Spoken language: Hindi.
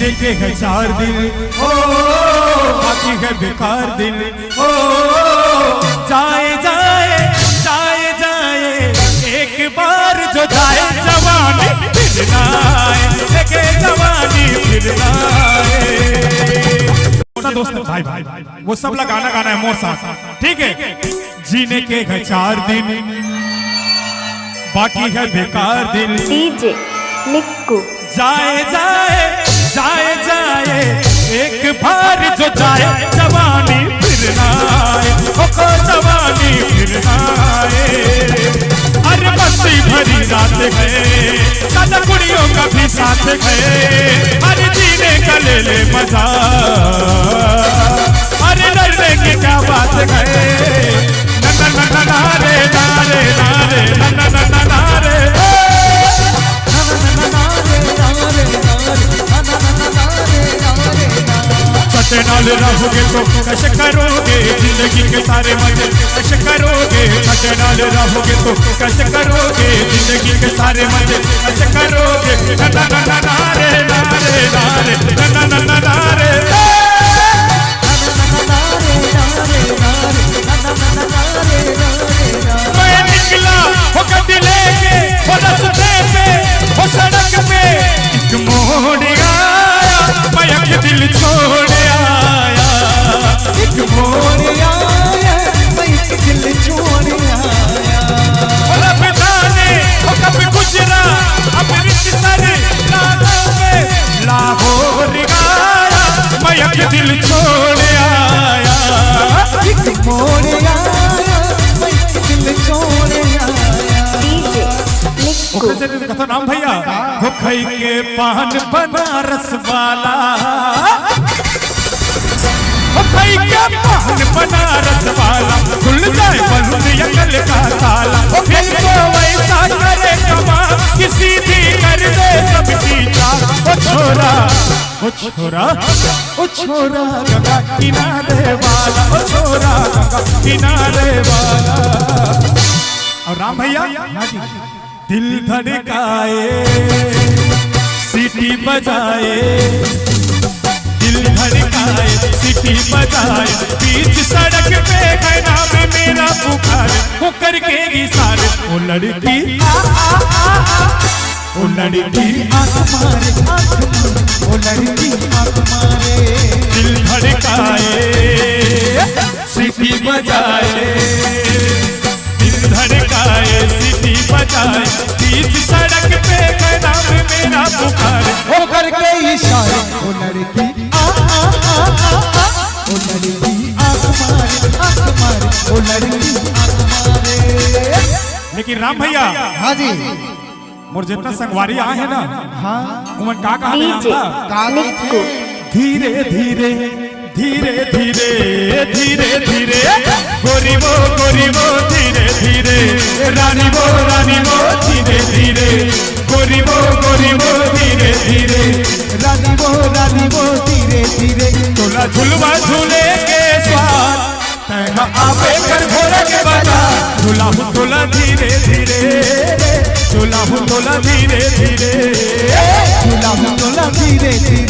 जीने के है 4 दिन, ओ बाकी है बेकार दिन। ओ जाए जाए जाए जाए एक बार जो जाए जवानी फिर ना आए, लेके जवानी फिर ना आए। दोस्त भाई भाई वो सब गाना गाना है मोर साथ, ठीक है। जीने के है 4 दिन, बाकी है बेकार दिन। डीजे निक्कू। जाए जाए जाए जाए एक बार जो जाए जवानी फिर ना आए, ओ जवानी फिर ना आए। अरे मस्ती भरी रात गए, दादा कुड़ियों का भी साथ गए। अरे जीने का ले ले मजा, अरे डरने की क्या बात गए। नारे नारे नारे नारे सटे नाल रहोगे तो कैसे करोगे जिंदगी के सारे मजे, कैसे करोगे। सटे नाल रहोगे तो कैसे करोगे जिंदगी के सारे मजे, कैसे करोगे। नारे नारे नारे नारे मैं निकला हो गड्डी लेके हो रास्ते पे हो सड़क पे, एक मोड़ आया मैं दिल छोड़ आया। एक मोड़ आया मैं दिल छोड़ आया। रब जाने हो कब गुजरा अमृतसर लाहौर आया मैं दिल छोड़ आया। एक मोड़ आया मैं दिल छोड़ आया। डीजे निक्कू। कथा नाम भैया हो खई के पान बनारस वाला, हो खई के पान बनारस वाला खुल जाए बलून यकल का ताला। हो फिर तो वैसा करे कमा किसी भी कर दे सबकी चाह। ओ छोरा ओ छोरा ओ छोरा गंगा किनारे वाला, ओ छोरा गंगा किनारे वाला। और राम भैया दिल धड़काए सीटी बजाए, दिल धड़काए सीटी बजाए, बीच सड़क पे है नाम मेरा पुकार। वो करके इशारे ओ लड़की ओ लड़की आँख मारे आँख मारे, ओ लड़की आँख मारे। दिल धड़काए सीटी बजाए, धड़काए सीटी बजाए, बीच सड़क पे है नाम मेरा पुकार। ओ करके इशारे ओ लड़की आ आ आ आ, ओ लड़की आँख मारे ओ लड़की आँख मारे। लेकिन राम भैया हाँ जी मोर जितना संगवारी आए है ना, हाँ उमन का कहा धीरे धीरे धीरे धीरे धीरे धीरे गोरी वो धीरे धीरे, रानी वो धीरे धीरे, गोरी वो धीरे धीरे, रानी वो धीरे धीरे। तोला झुलवा झूले के स्वाद तैना आवे कर घोड़ा के बता, झूला हूँ तोला धीरे धीरे, झूला हूँ तोला धीरे धीरे, झूला हूँ तोला धीरे धीरे।